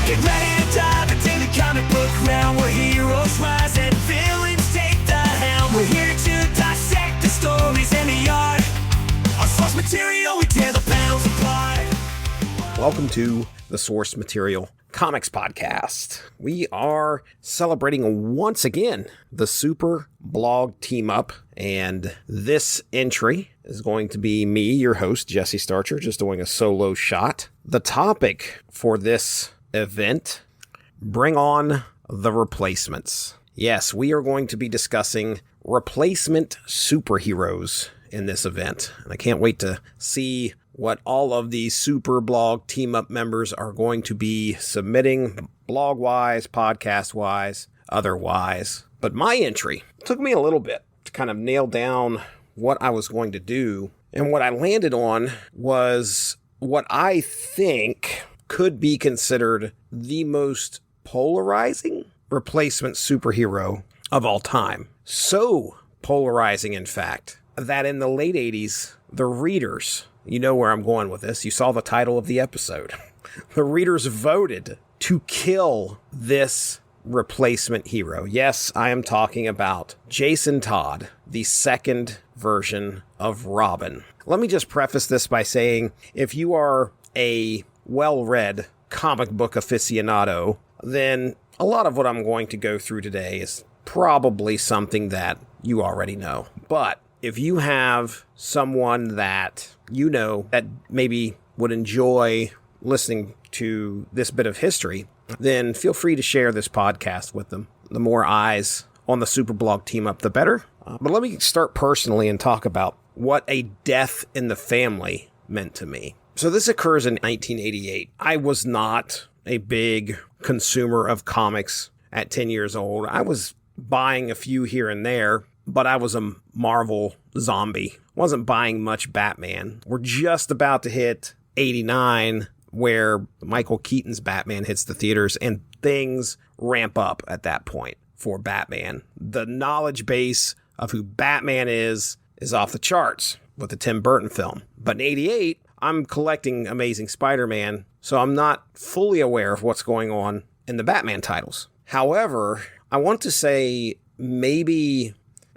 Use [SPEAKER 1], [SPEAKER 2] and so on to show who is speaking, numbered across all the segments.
[SPEAKER 1] Get ready to dive into the comic book realm where heroes rise and villains take the helm. We're here to dissect the stories and the art. Our source material, we tear the panels apart.
[SPEAKER 2] Welcome to the Source Material Comics Podcast. We are celebrating once again the Super Blog Team Up, and this entry is going to be me, your host, Jesse Starcher, just doing a solo shot. The topic for this event, bring on the replacements. Yes, we are going to be discussing replacement superheroes in this event, and I can't wait to see what all of these Super Blog Team Up members are going to be submitting, blog-wise, podcast-wise, otherwise. But my entry took me a little bit to kind of nail down what I was going to do, and what I landed on was what I think could be considered the most polarizing replacement superhero of all time. So polarizing, in fact, that in the late 80s, the readers, you know where I'm going with this, you saw the title of the episode, the readers voted to kill this replacement hero. Yes, I am talking about Jason Todd, the second version of Robin. Let me just preface this by saying, if you are a well-read comic book aficionado, then a lot of what I'm going to go through today is probably something that you already know. But if you have someone that you know that maybe would enjoy listening to this bit of history, then feel free to share this podcast with them. The more eyes on the Superblog Team Up, the better. But let me start personally and talk about what a death in the family meant to me. So this occurs in 1988. I was not a big consumer of comics at 10 years old. I was buying a few here and there, but I was a Marvel zombie. Wasn't buying much Batman. We're just about to hit 89, where Michael Keaton's Batman hits the theaters, and things ramp up at that point for Batman. The knowledge base of who Batman is off the charts with the Tim Burton film. But in 88, I'm collecting Amazing Spider-Man, so I'm not fully aware of what's going on in the Batman titles. However, I want to say maybe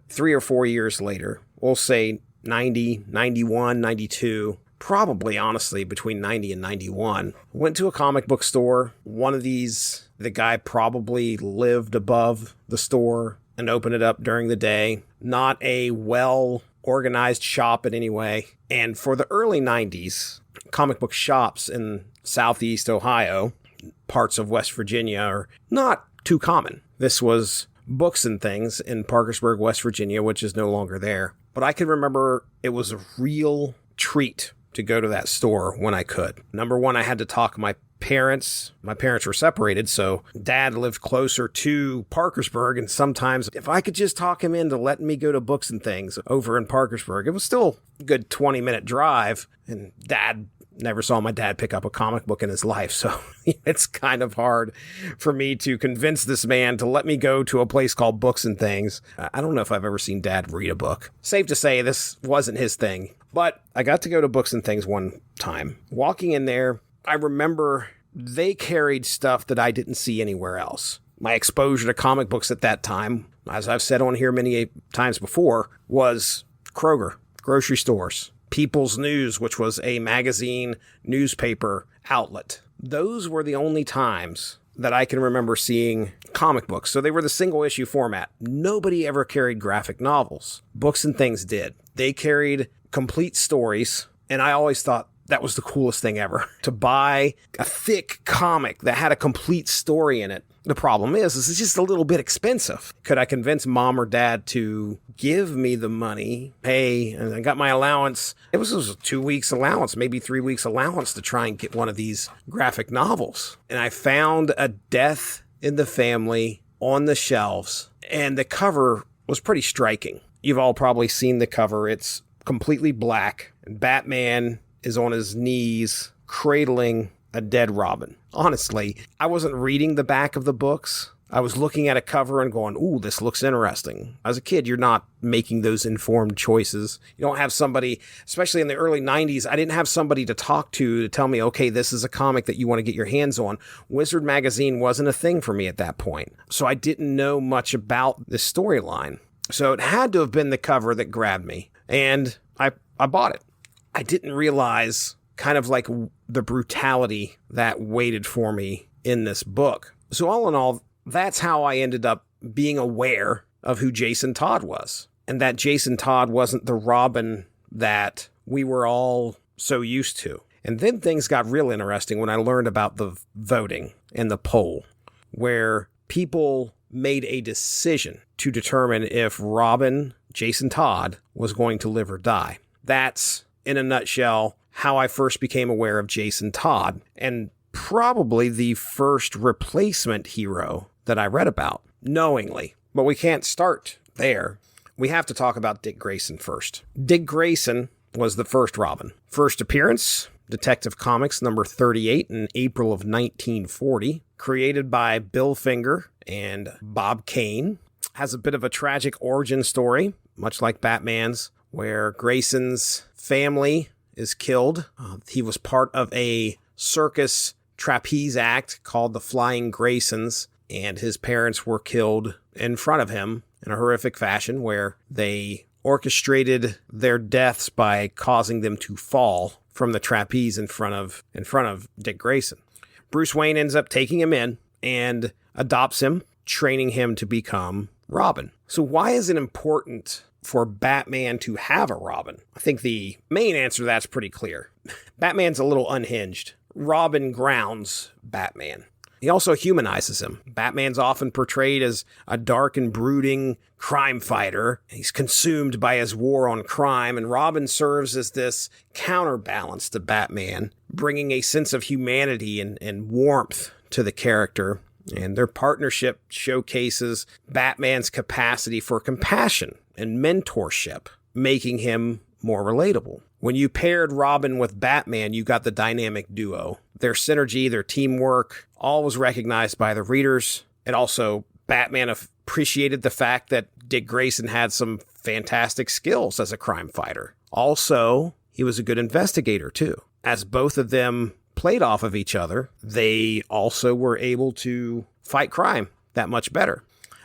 [SPEAKER 2] 3 or 4 years later, we'll say 90, 91, 92, probably honestly between 90 and 91, went to a comic book store. One of these, the guy probably lived above the store and opened it up during the day. Not a well-organized shop in any way. And for the early 90s, comic book shops in Southeast Ohio, parts of West Virginia, are not too common. This was Books and Things in Parkersburg, West Virginia, which is no longer there. But I can remember it was a real treat to go to that store when I could. Number one, I had to talk my parents. My parents were separated, so Dad lived closer to Parkersburg, and sometimes if I could just talk him into letting me go to Books and Things over in Parkersburg, it was still a good 20-minute drive, and Dad never saw my dad pick up a comic book in his life, so it's kind of hard for me to convince this man to let me go to a place called Books and Things. I don't know if I've ever seen Dad read a book. Safe to say this wasn't his thing, but I got to go to Books and Things one time. Walking in there, I remember they carried stuff that I didn't see anywhere else. My exposure to comic books at that time, as I've said on here many times before, was Kroger, grocery stores, People's News, which was a magazine newspaper outlet. Those were the only times that I can remember seeing comic books. So they were the single issue format. Nobody ever carried graphic novels. Books and Things did. They carried complete stories, and I always thought that was the coolest thing ever. To buy a thick comic that had a complete story in it. The problem is it's just a little bit expensive. Could I convince Mom or Dad to give me the money? Hey, and I got my allowance. It was a 2 weeks allowance, maybe 3 weeks allowance to try and get one of these graphic novels. And I found A Death in the Family on the shelves, and the cover was pretty striking. You've all probably seen the cover. It's completely black, and Batman is on his knees cradling a dead Robin. Honestly, I wasn't reading the back of the books. I was looking at a cover and going, ooh, this looks interesting. As a kid, you're not making those informed choices. You don't have somebody, especially in the early 90s, I didn't have somebody to talk to tell me, okay, this is a comic that you want to get your hands on. Wizard Magazine wasn't a thing for me at that point. So I didn't know much about this storyline. So it had to have been the cover that grabbed me. And I bought it. I didn't realize kind of like the brutality that waited for me in this book. So all in all, that's how I ended up being aware of who Jason Todd was. And that Jason Todd wasn't the Robin that we were all so used to. And then things got real interesting when I learned about the voting and the poll, where people made a decision to determine if Robin, Jason Todd, was going to live or die. That's, in a nutshell, how I first became aware of Jason Todd, and probably the first replacement hero that I read about, knowingly. But we can't start there. We have to talk about Dick Grayson first. Dick Grayson was the first Robin. First appearance, Detective Comics number 38 in April of 1940, created by Bill Finger and Bob Kane. Has a bit of a tragic origin story, much like Batman's, where Grayson's family is killed. He was part of a circus trapeze act called the Flying Graysons, and his parents were killed in front of him in a horrific fashion, where they orchestrated their deaths by causing them to fall from the trapeze in front of Dick Grayson. Bruce Wayne ends up taking him in and adopts him, training him to become Robin. So why is it important for Batman to have a Robin? I think the main answer to that's pretty clear. Batman's a little unhinged. Robin grounds Batman. He also humanizes him. Batman's often portrayed as a dark and brooding crime fighter. He's consumed by his war on crime, and Robin serves as this counterbalance to Batman, bringing a sense of humanity and warmth to the character. And their partnership showcases Batman's capacity for compassion and mentorship, making him more relatable. When you paired Robin with Batman, you got the dynamic duo. Their synergy, their teamwork, all was recognized by the readers. And also, Batman appreciated the fact that Dick Grayson had some fantastic skills as a crime fighter. Also, he was a good investigator, too. As both of them played off of each other, they also were able to fight crime that much better.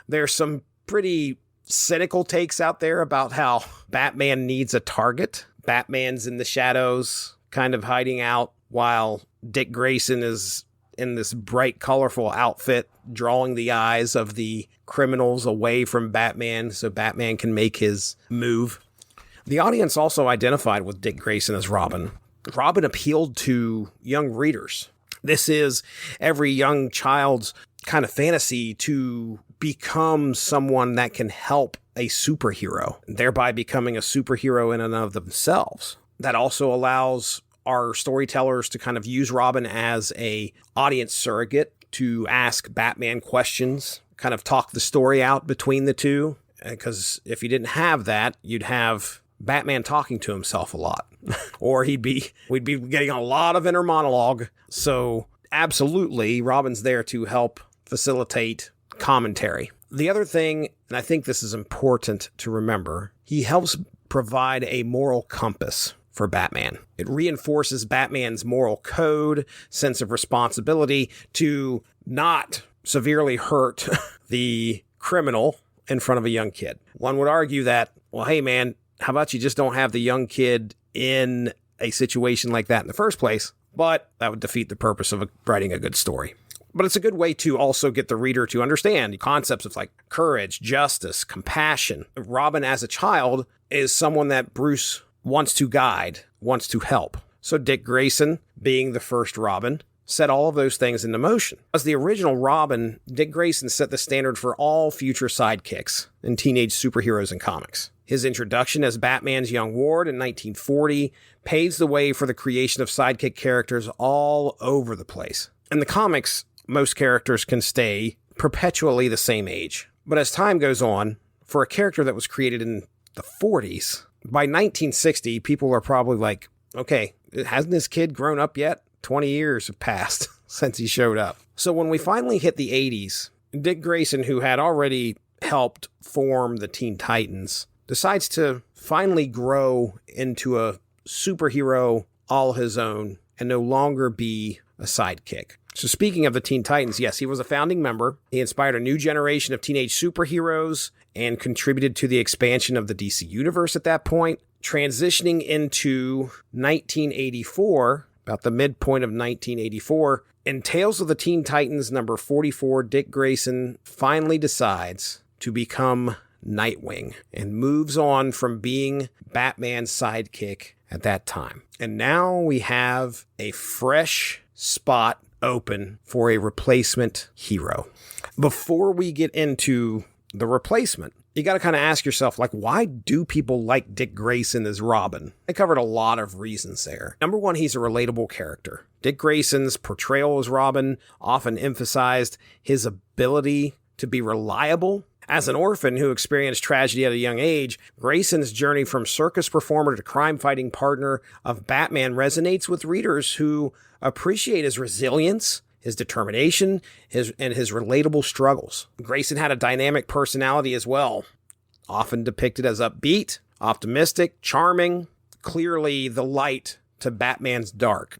[SPEAKER 2] There's some pretty cynical takes out there about how Batman needs a target. Batman's in the shadows, kind of hiding out, while Dick Grayson is in this bright, colorful outfit, drawing the eyes of the criminals away from Batman so Batman can make his move. The audience also identified with Dick Grayson as Robin. Robin appealed to young readers. This is every young child's kind of fantasy to become someone that can help a superhero, thereby becoming a superhero in and of themselves. That also allows our storytellers to kind of use Robin as a audience surrogate to ask Batman questions, kind of talk the story out between the two. Because if you didn't have that, you'd have Batman talking to himself a lot. Or we'd be getting a lot of inner monologue. So absolutely, Robin's there to help facilitate commentary. The other thing, and I think this is important to remember, he helps provide a moral compass for Batman. It reinforces Batman's moral code, sense of responsibility to not severely hurt the criminal in front of a young kid. One would argue that, well, hey man, how about you just don't have the young kid in a situation like that in the first place? But that would defeat the purpose of writing a good story. But it's a good way to also get the reader to understand the concepts of like courage, justice, compassion. Robin as a child is someone that Bruce wants to guide, wants to help. So Dick Grayson, being the first Robin, set all of those things into motion. As the original Robin, Dick Grayson set the standard for all future sidekicks and teenage superheroes in comics. His introduction as Batman's young ward in 1940 paves the way for the creation of sidekick characters all over the place. In the comics, most characters can stay perpetually the same age. But as time goes on, for a character that was created in the 40s, by 1960, people are probably like, okay, hasn't this kid grown up yet? 20 years have passed since he showed up. So when we finally hit the 80s, Dick Grayson, who had already helped form the Teen Titans, decides to finally grow into a superhero all his own and no longer be a sidekick. So speaking of the Teen Titans, yes, he was a founding member. He inspired a new generation of teenage superheroes and contributed to the expansion of the DC universe at that point. Transitioning into 1984, about the midpoint of 1984, in Tales of the Teen Titans number 44, Dick Grayson finally decides to become Nightwing and moves on from being Batman's sidekick at that time. And now we have a fresh spot open for a replacement hero. Before we get into the replacement, you got to kind of ask yourself, like, why do people like Dick Grayson as Robin? I covered a lot of reasons there. Number one, he's a relatable character. Dick Grayson's portrayal as Robin often emphasized his ability to be reliable. As an orphan who experienced tragedy at a young age, Grayson's journey from circus performer to crime-fighting partner of Batman resonates with readers who appreciate his resilience, his determination, and his relatable struggles. Grayson had a dynamic personality as well, often depicted as upbeat, optimistic, charming, clearly the light to Batman's dark.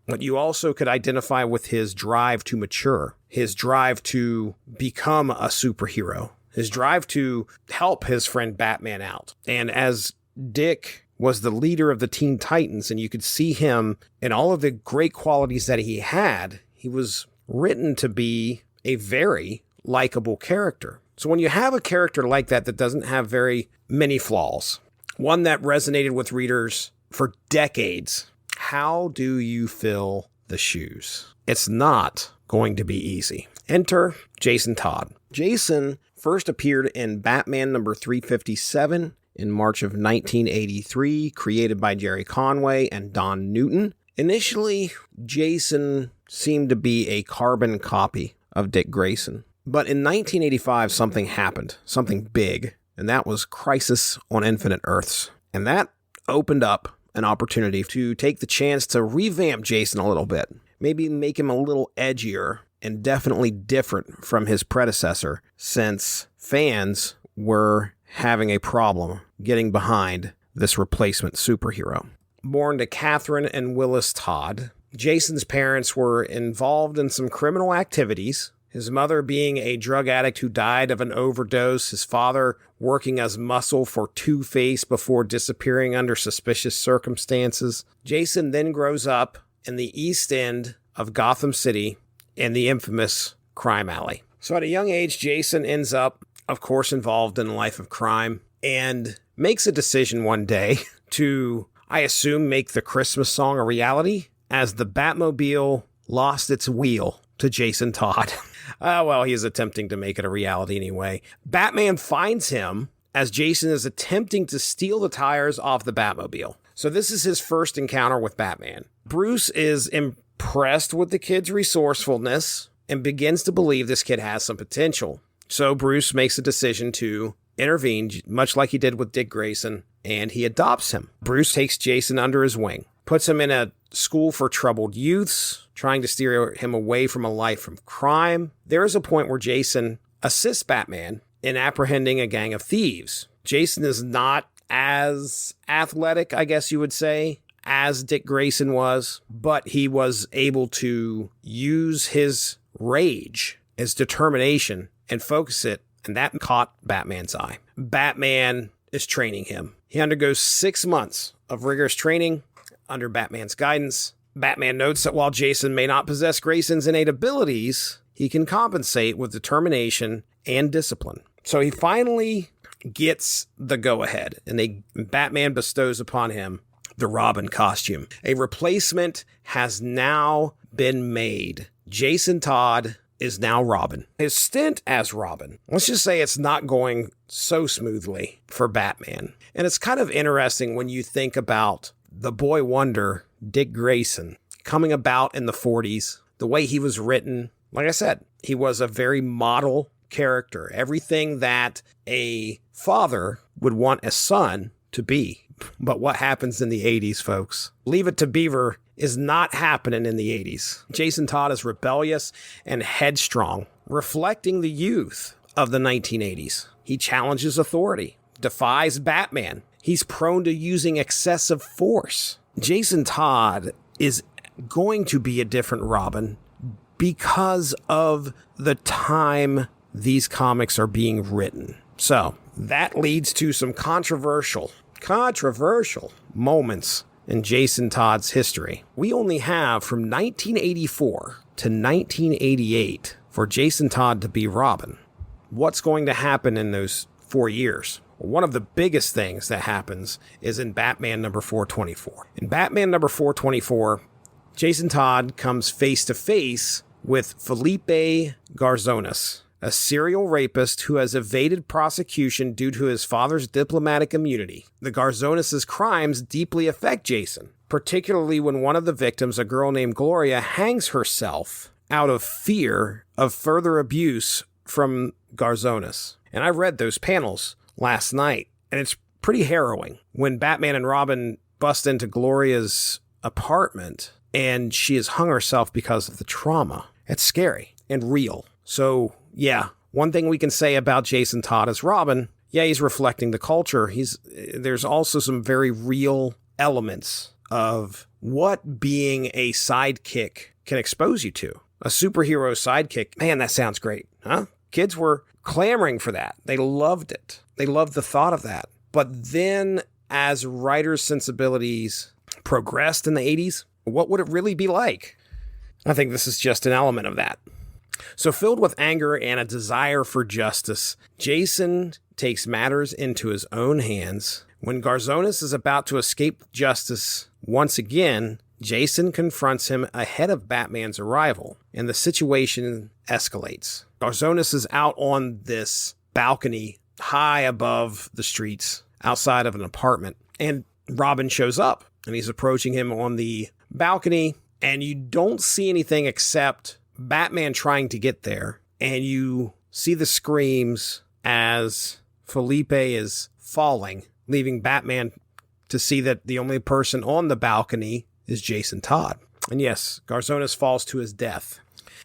[SPEAKER 2] But you also could identify with his drive to mature, his drive to become a superhero, his drive to help his friend Batman out. And as Dick was the leader of the Teen Titans, and you could see him in all of the great qualities that he had, he was written to be a very likable character. So when you have a character like that that doesn't have very many flaws, one that resonated with readers for decades, how do you fill the shoes? It's not going to be easy. Enter Jason Todd. Jason first appeared in Batman number 357 in March of 1983, created by Jerry Conway and Don Newton. Initially, Jason seemed to be a carbon copy of Dick Grayson. But in 1985, something happened, something big, and that was Crisis on Infinite Earths. And that opened up an opportunity to take the chance to revamp Jason a little bit, maybe make him a little edgier and definitely different from his predecessor, since fans were having a problem getting behind this replacement superhero. Born to Catherine and Willis Todd, Jason's parents were involved in some criminal activities, his mother being a drug addict who died of an overdose, his father working as muscle for Two-Face before disappearing under suspicious circumstances. Jason then grows up in the East End of Gotham City in the infamous crime alley. So at a young age, Jason ends up, of course, involved in a life of crime and makes a decision one day to, I assume, make the Christmas song a reality as the Batmobile lost its wheel to Jason Todd. Well, he is attempting to make it a reality anyway. Batman finds him as Jason is attempting to steal the tires off the Batmobile. So this is his first encounter with Batman. Bruce is impressed with the kid's resourcefulness and begins to believe this kid has some potential. So Bruce makes a decision to intervene, much like he did with Dick Grayson, and he adopts him. Bruce takes Jason under his wing, puts him in a school for troubled youths, trying to steer him away from a life of crime. There is a point where Jason assists Batman in apprehending a gang of thieves. Jason is not as athletic, I guess you would say, as Dick Grayson was, but he was able to use his rage, his determination, and focus it, and that caught Batman's eye. Batman is training him. He undergoes 6 months of rigorous training under Batman's guidance. Batman notes that while Jason may not possess Grayson's innate abilities, he can compensate with determination and discipline. So he finally gets the go-ahead, and Batman bestows upon him the Robin costume. A replacement has now been made. Jason Todd is now Robin. His stint as Robin, let's just say it's not going so smoothly for Batman. And it's kind of interesting when you think about the boy wonder, Dick Grayson, coming about in the 40s, the way he was written. Like I said, he was a very model character, everything that a father would want a son to be. But what happens in the 80s, folks? Leave It to Beaver is not happening in the 80s. Jason Todd is rebellious and headstrong, reflecting the youth of the 1980s. He challenges authority, defies Batman. He's prone to using excessive force. Jason Todd is going to be a different Robin because of the time these comics are being written. So that leads to some controversial moments in Jason Todd's history. We only have from 1984 to 1988 for Jason Todd to be Robin. What's going to happen in those 4 years? One of the biggest things that happens is in Batman number 424. In Batman number 424, Jason Todd comes face to face with Felipe Garzonas, a serial rapist who has evaded prosecution due to his father's diplomatic immunity. The Garzonas' crimes deeply affect Jason, particularly when one of the victims, a girl named Gloria, hangs herself out of fear of further abuse from Garzonas. And I read those panels last night, and it's pretty harrowing when Batman and Robin bust into Gloria's apartment and she has hung herself because of the trauma. It's scary and real. So, yeah, one thing we can say about Jason Todd as Robin, yeah, he's reflecting the culture. There's also some very real elements of what being a sidekick can expose you to. A superhero sidekick, man, that sounds great, huh? Kids were clamoring for that. They loved it. They loved the thought of that. But then as writers' sensibilities progressed in the 80s, what would it really be like? I think this is just an element of that. So filled with anger and a desire for justice, Jason takes matters into his own hands. When Garzonas is about to escape justice once again, Jason confronts him ahead of Batman's arrival, and the situation escalates. Garzonas is out on this balcony high above the streets outside of an apartment, and Robin shows up, and he's approaching him on the balcony, and you don't see anything except Batman trying to get there, and you see the screams as Felipe is falling, leaving Batman to see that the only person on the balcony is Jason Todd. And yes, Garzonas falls to his death.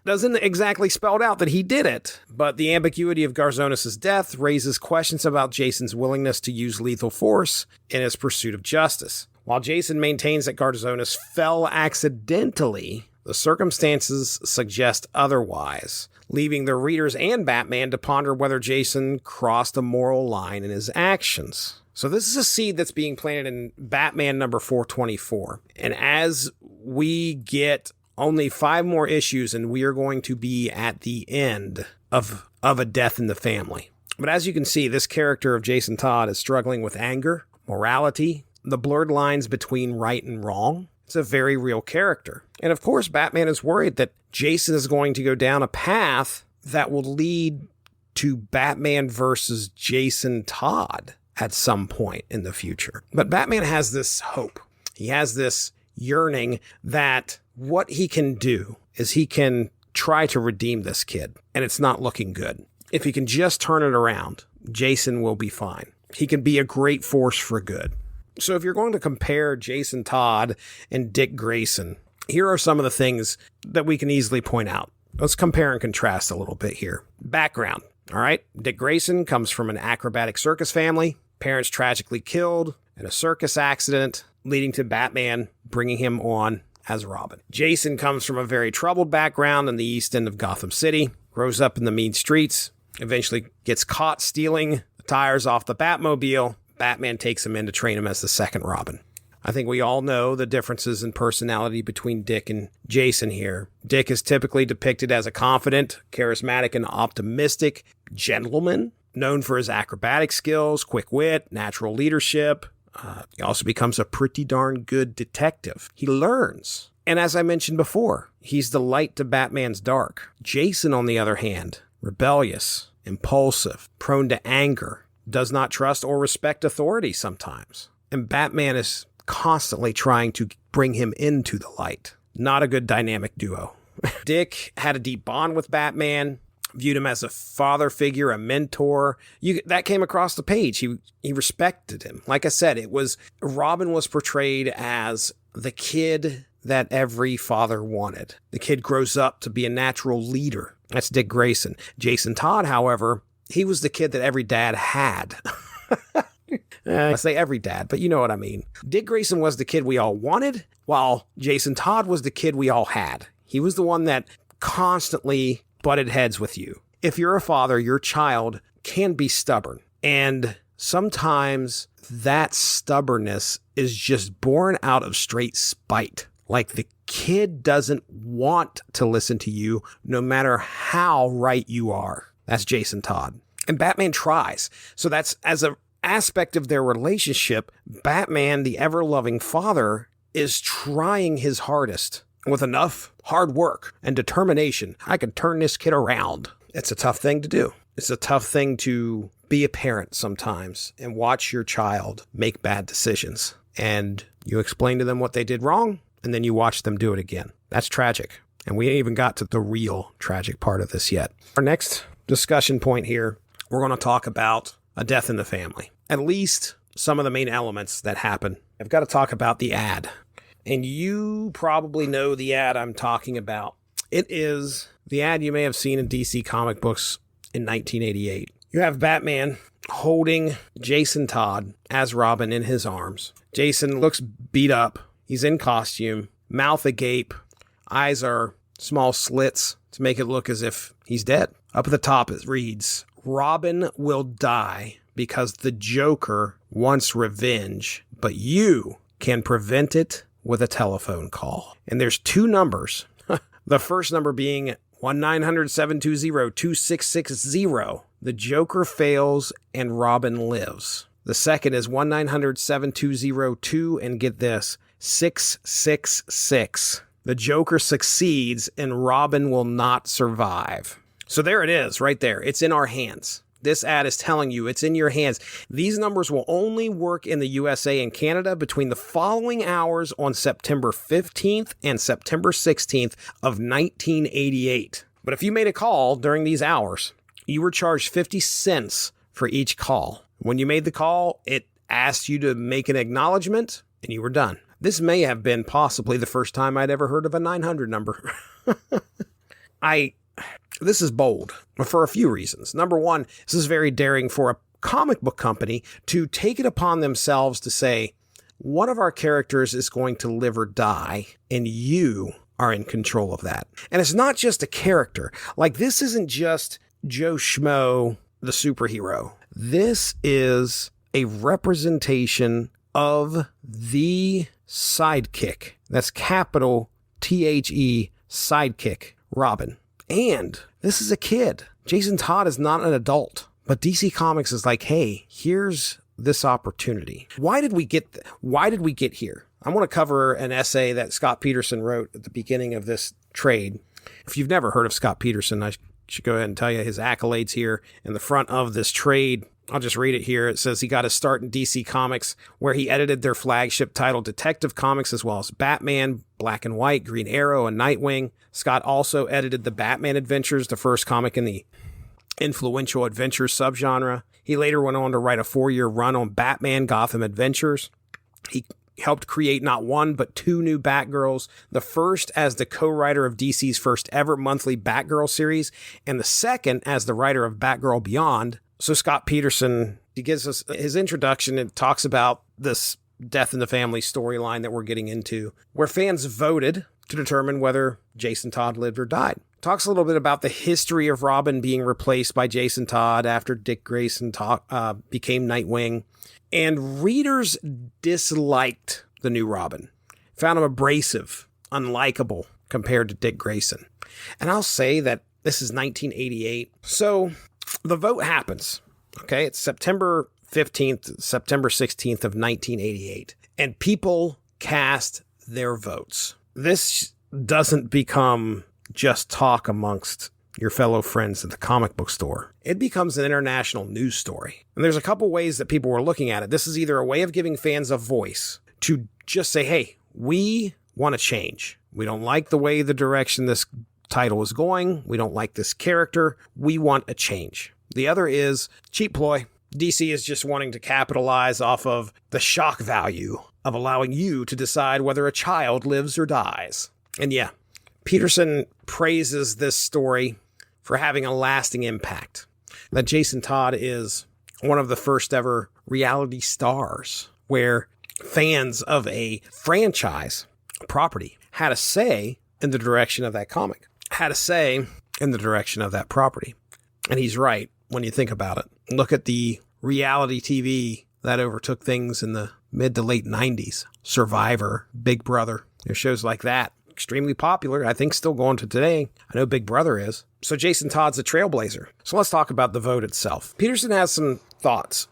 [SPEAKER 2] Doesn't exactly spell out that he did it, but the ambiguity of Garzonas' death raises questions about Jason's willingness to use lethal force in his pursuit of justice. While Jason maintains that Garzonas fell accidentally, the circumstances suggest otherwise, leaving the readers and Batman to ponder whether Jason crossed a moral line in his actions. So this is a seed that's being planted in Batman number 424. And as we get only 5 more issues, and we are going to be at the end of a death in the family. But as you can see, this character of Jason Todd is struggling with anger, morality, the blurred lines between right and wrong. It's a very real character. And of course, Batman is worried that Jason is going to go down a path that will lead to Batman versus Jason Todd at some point in the future. But Batman has this hope. He has this yearning that what he can do is he can try to redeem this kid, and it's not looking good. If he can just turn it around, Jason will be fine. He can be a great force for good. So if you're going to compare Jason Todd and Dick Grayson, here are some of the things that we can easily point out. Let's compare and contrast a little bit here. Background. All right. Dick Grayson comes from an acrobatic circus family. Parents tragically killed in a circus accident, leading to Batman bringing him on as Robin. Jason comes from a very troubled background in the East End of Gotham City, grows up in the mean streets, eventually gets caught stealing the tires off the Batmobile. Batman takes him in to train him as the second Robin. I think we all know the differences in personality between Dick and Jason here. Dick is typically depicted as a confident, charismatic, and optimistic gentleman, known for his acrobatic skills, quick wit, natural leadership. He also becomes a pretty darn good detective. He learns. And as I mentioned before, he's the light to Batman's dark. Jason, on the other hand, rebellious, impulsive, prone to anger, does not trust or respect authority sometimes. And Batman is constantly trying to bring him into the light. Not a good dynamic duo. Dick had a deep bond with Batman, viewed him as a father figure, a mentor. That came across the page. He respected him. Like I said, Robin was portrayed as the kid that every father wanted. The kid grows up to be a natural leader. That's Dick Grayson. Jason Todd, however, he was the kid that every dad had. I say every dad, but you know what I mean. Dick Grayson was the kid we all wanted, while Jason Todd was the kid we all had. He was the one that constantly butted heads with you. If you're a father, your child can be stubborn. And sometimes that stubbornness is just born out of straight spite. Like the kid doesn't want to listen to you no matter how right you are. That's Jason Todd. And Batman tries. So that's as an aspect of their relationship, Batman, the ever-loving father, is trying his hardest. With enough hard work and determination, I can turn this kid around. It's a tough thing to do. It's a tough thing to be a parent sometimes and watch your child make bad decisions. And you explain to them what they did wrong, and then you watch them do it again. That's tragic. And we ain't even got to the real tragic part of this yet. Our next discussion point here, we're going to talk about a death in the family. At least some of the main elements that happen. I've got to talk about the ad. And you probably know the ad I'm talking about. It is the ad you may have seen in DC comic books in 1988. You have Batman holding Jason Todd as Robin in his arms. Jason looks beat up. He's in costume, mouth agape, eyes are small slits to make it look as if he's dead. Up at the top it reads, "Robin will die because the Joker wants revenge, but you can prevent it with a telephone call." And there's two numbers. The first number being 1-900-720-2660. The Joker fails and Robin lives. The second is 1-900-720-2, and get this, 666. The Joker succeeds and Robin will not survive. So there it is, right there. It's in our hands. This ad is telling you it's in your hands. These numbers will only work in the USA and Canada between the following hours on September 15th and September 16th of 1988. But if you made a call during these hours, you were charged 50 cents for each call. When you made the call, it asked you to make an acknowledgement, and you were done. This may have been possibly the first time I'd ever heard of a 900 number. This is bold for a few reasons. Number one, this is very daring for a comic book company to take it upon themselves to say, one of our characters is going to live or die, and you are in control of that. And it's not just a character. Like, this isn't just Joe Schmo, the superhero. This is a representation of the sidekick. That's capital THE, sidekick, Robin. And this is a kid. Jason Todd is not an adult, but DC Comics is like, hey, here's this opportunity. Why did we get here? I want to cover an essay that Scott Peterson wrote at the beginning of this trade. If you've never heard of Scott Peterson, I should go ahead and tell you his accolades here in the front of this trade. I'll just read it here. It says he got his start in DC Comics, where he edited their flagship title Detective Comics, as well as Batman, Black and White, Green Arrow, and Nightwing. Scott also edited the Batman Adventures, the first comic in the influential adventure subgenre. He later went on to write a 4-year run on Batman Gotham Adventures. He helped create not one, but 2 new Batgirls, the first as the co-writer of DC's first ever monthly Batgirl series, and the second as the writer of Batgirl Beyond. So Scott Peterson, he gives us his introduction and talks about this death in the family storyline that we're getting into, where fans voted to determine whether Jason Todd lived or died. Talks a little bit about the history of Robin being replaced by Jason Todd after Dick Grayson became Nightwing. And readers disliked the new Robin, found him abrasive, unlikable compared to Dick Grayson. And I'll say that this is 1988. So the vote happens. Okay, it's September 15th, September 16th of 1988. And people cast their votes. This doesn't become just talk amongst your fellow friends at the comic book store. It becomes an international news story. And there's a couple ways that people were looking at it. This is either a way of giving fans a voice to just say, hey, we want to change. We don't like the way the direction this title is going. We don't like this character. We want a change. The other is cheap ploy. DC is just wanting to capitalize off of the shock value of allowing you to decide whether a child lives or dies. And yeah, Peterson praises this story for having a lasting impact. That Jason Todd is one of the first ever reality stars where fans of a franchise property had a say in the direction of that comic, had a say in the direction of that property. And he's right when you think about it. Look at the reality TV that overtook things in the mid to late 90s. Survivor, Big Brother, shows like that. Extremely popular, I think still going to today. I know Big Brother is. So Jason Todd's a trailblazer. So let's talk about the vote itself. Peterson has some thoughts.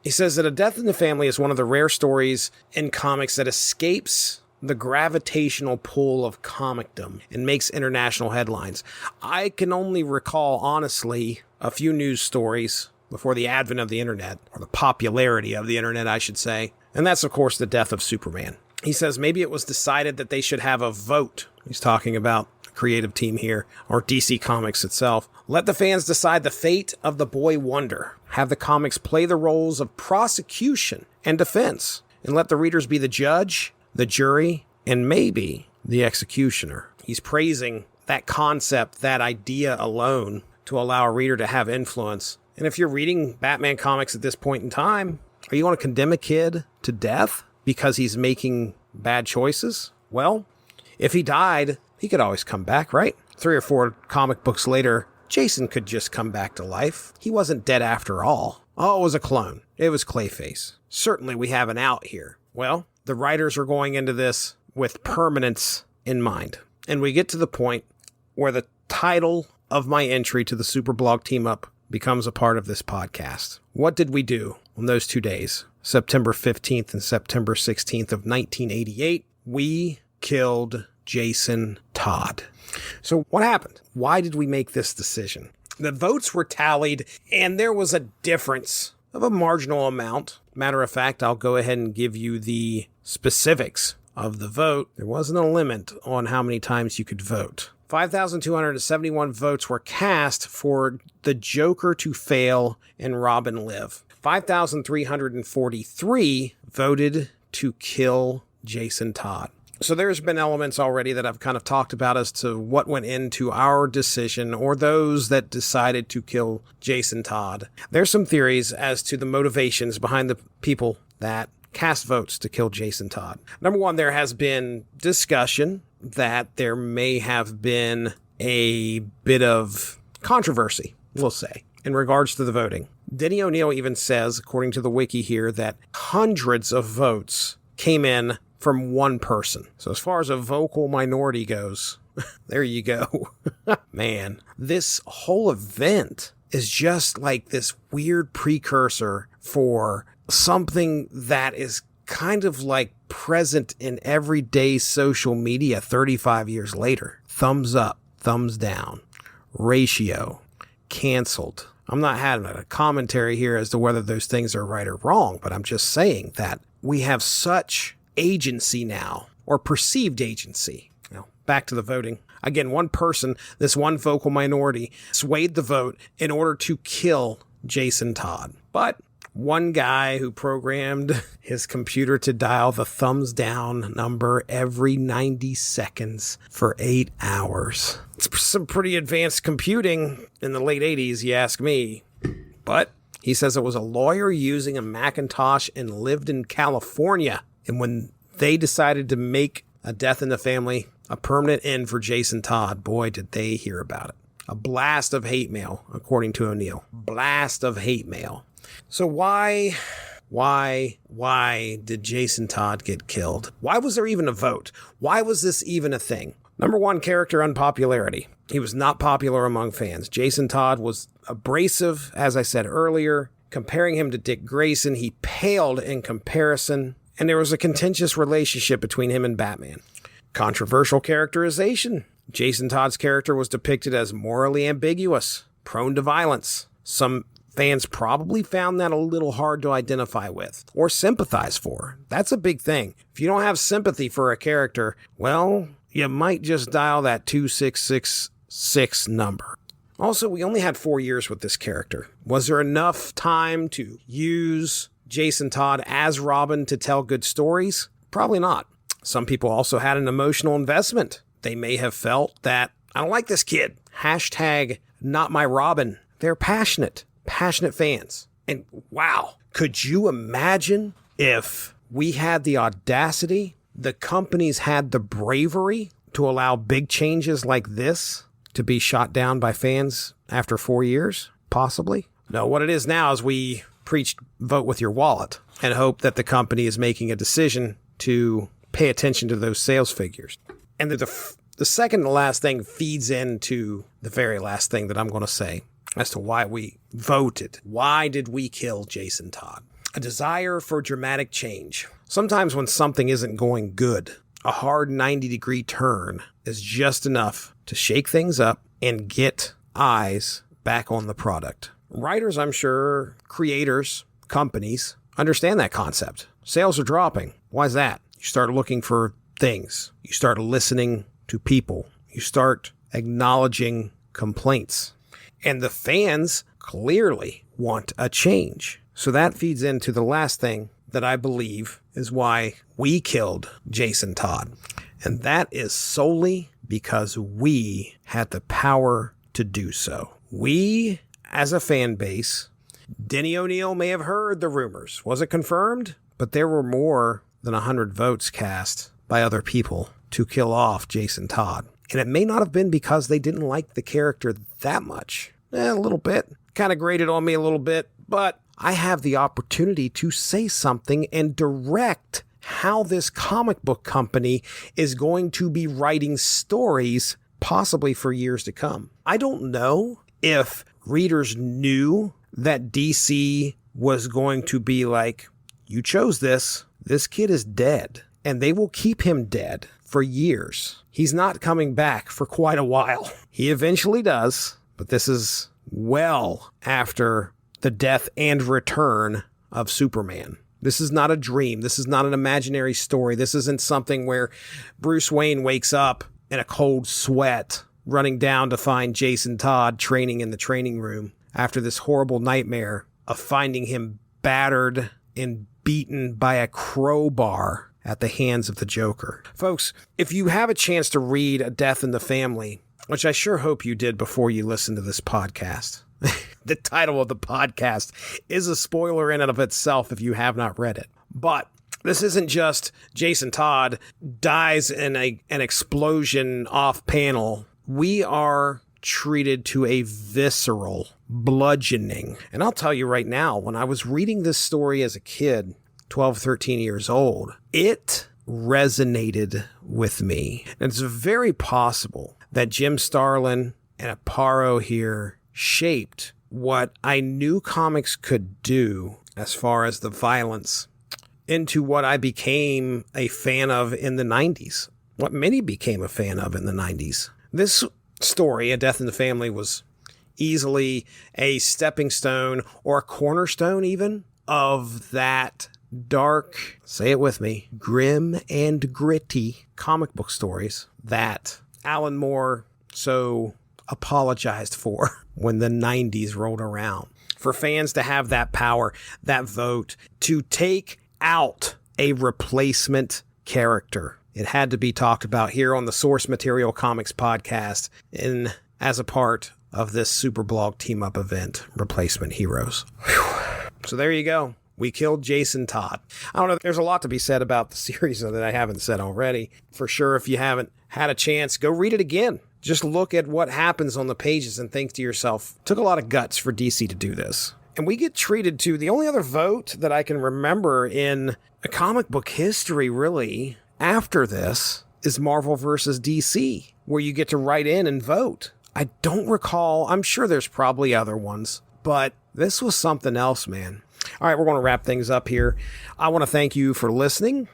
[SPEAKER 2] He says that A Death in the Family is one of the rare stories in comics that escapes the gravitational pull of comicdom and makes international headlines. I can only recall, honestly, a few news stories before the advent of the internet, or the popularity of the internet, I should say. And that's, of course, the death of Superman. He says maybe it was decided that they should have a vote. He's talking about the creative team here, or DC Comics itself. Let the fans decide the fate of the Boy Wonder. Have the comics play the roles of prosecution and defense. And let the readers be the judge, the jury, and maybe the executioner. He's praising that concept, that idea alone, to allow a reader to have influence. And if you're reading Batman comics at this point in time, are you going to condemn a kid to death because he's making bad choices? Well, if he died, he could always come back, right? 3 or 4 comic books later, Jason could just come back to life. He wasn't dead after all. Oh, it was a clone. It was Clayface. Certainly we have an out here. Well, the writers are going into this with permanence in mind. And we get to the point where the title of my entry to the Superblog Team Up becomes a part of this podcast. What did we do on those 2 days? September 15th and September 16th of 1988, we killed Jason Todd. So what happened? Why did we make this decision? The votes were tallied, and there was a difference of a marginal amount. Matter of fact, I'll go ahead and give you the specifics of the vote. There wasn't a limit on how many times you could vote. 5,271 votes were cast for the Joker to fail and Robin live. 5,343 voted to kill Jason Todd. So there's been elements already that I've kind of talked about as to what went into our decision, or those that decided to kill Jason Todd. There's some theories as to the motivations behind the people that cast votes to kill Jason Todd. Number one, there has been discussion that there may have been a bit of controversy, we'll say, in regards to the voting. Denny O'Neil even says, according to the wiki here, that hundreds of votes came in from one person. So as far as a vocal minority goes, there you go. Man, this whole event is just like this weird precursor for something that is kind of like present in everyday social media 35 years later. Thumbs up, thumbs down, ratio, canceled. I'm not having a commentary here as to whether those things are right or wrong, but I'm just saying that we have such agency now, or perceived agency. Now, back to the voting. Again, one person, this one vocal minority, swayed the vote in order to kill Jason Todd. But one guy who programmed his computer to dial the thumbs down number every 90 seconds for 8 hours. It's some pretty advanced computing in the late 80s, you ask me. But he says it was a lawyer using a Macintosh and lived in California. And when they decided to make A Death in the Family a permanent end for Jason Todd, boy, did they hear about it. A blast of hate mail, according to O'Neil. Blast of hate mail. So why did Jason Todd get killed? Why was there even a vote? Why was this even a thing? Number one, character unpopularity. He was not popular among fans. Jason Todd was abrasive, as I said earlier. Comparing him to Dick Grayson, he paled in comparison, and there was a contentious relationship between him and Batman. Controversial characterization. Jason Todd's character was depicted as morally ambiguous, prone to violence. Some fans probably found that a little hard to identify with or sympathize for. That's a big thing. If you don't have sympathy for a character, well, you might just dial that 2666 number. Also, we only had 4 years with this character. Was there enough time to use Jason Todd as Robin to tell good stories? Probably not. Some people also had an emotional investment. They may have felt that, I don't like this kid. Hashtag not my Robin. They're passionate fans. And wow, could you imagine if we had the audacity, the companies had the bravery to allow big changes like this to be shot down by fans after 4 years? Possibly. No, what it is now is we preach vote with your wallet and hope that the company is making a decision to pay attention to those sales figures. And the second to last thing feeds into the very last thing that I'm going to say as to why we voted. Why did we kill Jason Todd? A desire for dramatic change. Sometimes when something isn't going good, a hard 90-degree turn is just enough to shake things up and get eyes back on the product. Writers, I'm sure, creators, companies understand that concept. Sales are dropping. Why is that? You start looking for things. You start listening to people. You start acknowledging complaints. And the fans clearly want a change. So that feeds into the last thing that I believe is why we killed Jason Todd. And that is solely because we had the power to do so. We, as a fan base, Denny O'Neil may have heard the rumors. Was it confirmed? But there were more than 100 votes cast by other people to kill off Jason Todd. And it may not have been because they didn't like the character that much. A little bit. Kind of grated on me a little bit. But I have the opportunity to say something and direct how this comic book company is going to be writing stories possibly for years to come. I don't know if readers knew that DC was going to be like, you chose this. This kid is dead. And they will keep him dead for years. He's not coming back for quite a while. He eventually does, but this is well after the death and return of Superman. This is not a dream. This is not an imaginary story. This isn't something where Bruce Wayne wakes up in a cold sweat running down to find Jason Todd training in the training room after this horrible nightmare of finding him battered and beaten by a crowbar at the hands of the Joker. Folks, if you have a chance to read A Death in the Family, which I sure hope you did before you listen to this podcast, the title of the podcast is a spoiler in and of itself if you have not read it. But this isn't just Jason Todd dies in an explosion off panel. We are treated to a visceral bludgeoning. And I'll tell you right now, when I was reading this story as a kid, 12, 13 years old, it resonated with me. And it's very possible that Jim Starlin and Aparo here shaped what I knew comics could do as far as the violence into what I became a fan of in the 90s, what many became a fan of in the 90s. This story, A Death in the Family, was easily a stepping stone or a cornerstone even of that dark, say it with me, grim and gritty comic book stories that Alan Moore so apologized for when the 90s rolled around. For fans to have that power, that vote, to take out a replacement character. It had to be talked about here on the Source Material Comics podcast and as a part of this Super Blog Team-Up event, Replacement Heroes. Whew. So there you go. We killed Jason Todd. I don't know. There's a lot to be said about the series that I haven't said already. For sure, if you haven't had a chance, go read it again. Just look at what happens on the pages and think to yourself, took a lot of guts for DC to do this. And we get treated to the only other vote that I can remember in a comic book history, really, after this is Marvel versus DC, where you get to write in and vote. I don't recall. I'm sure there's probably other ones, but this was something else, man. All right, we're going to wrap things up here. I want to thank you for listening.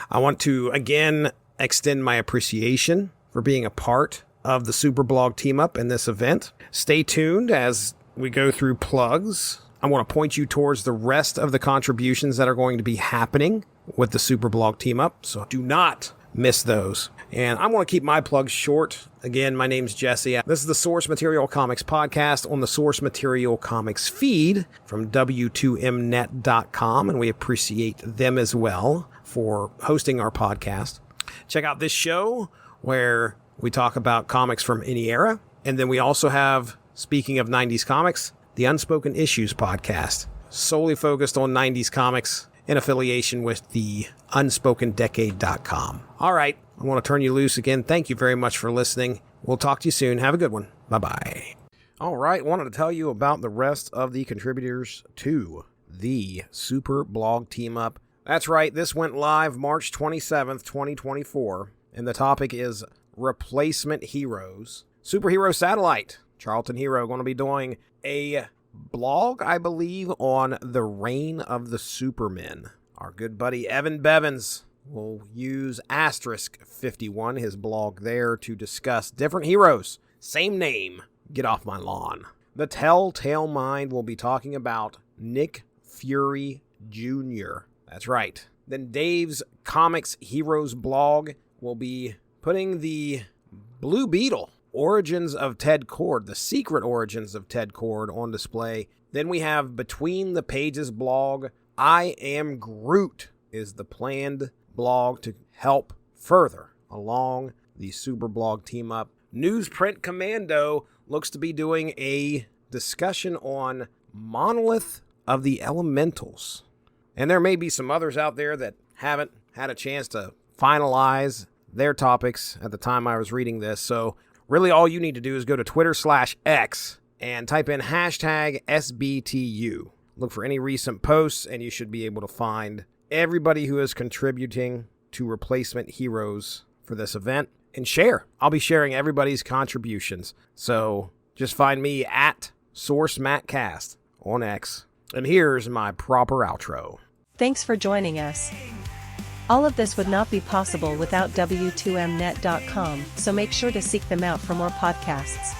[SPEAKER 2] I want to, again, extend my appreciation for being a part of the Super Blog Team-Up in this event. Stay tuned as we go through plugs. I want to point you towards the rest of the contributions that are going to be happening with the Super Blog Team-Up, so do not miss those. And I want to keep my plugs short. Again, my name's Jesse. This is the Source Material Comics podcast on the Source Material Comics feed from W2Mnet.com, and we appreciate them as well. for hosting our podcast. Check out this show where we talk about comics from any era. And then we also have, speaking of 90s comics, the Unspoken Issues podcast, solely focused on 90s comics in affiliation with the unspokendecade.com. All right, I want to turn you loose again. Thank you very much for listening. We'll talk to you soon. Have a good one. Bye-bye. All right, wanted to tell you about the rest of the contributors to the Super Blog Team Up. That's right, this went live March 27th, 2024, and the topic is Replacement Heroes. Superhero Satellite, Charlton Hero, going to be doing a blog, I believe, on the reign of the Supermen. Our good buddy Evan Bevins will use *51, his blog there, to discuss different heroes. Same name. Get off my lawn. The Telltale Mind will be talking about Nick Fury Jr. That's right. Then Dave's Comics Heroes blog will be putting the Blue Beetle Origins of Ted Kord, the secret origins of Ted Kord, on display. Then we have Between the Pages blog. I Am Groot is the planned blog to help further along the Super Blog Team Up. Newsprint Commando looks to be doing a discussion on Monolith of the Elementals. And there may be some others out there that haven't had a chance to finalize their topics at the time I was reading this. So really all you need to do is go to Twitter/X and type in hashtag SBTU. Look for any recent posts and you should be able to find everybody who is contributing to Replacement Heroes for this event. And share. I'll be sharing everybody's contributions. So just find me at SourceMattCast on X. And here's my proper outro.
[SPEAKER 3] Thanks for joining us. All of this would not be possible without W2Mnet.com, so make sure to seek them out for more podcasts.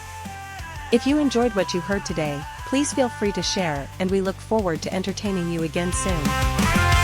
[SPEAKER 3] If you enjoyed what you heard today, please feel free to share, and we look forward to entertaining you again soon.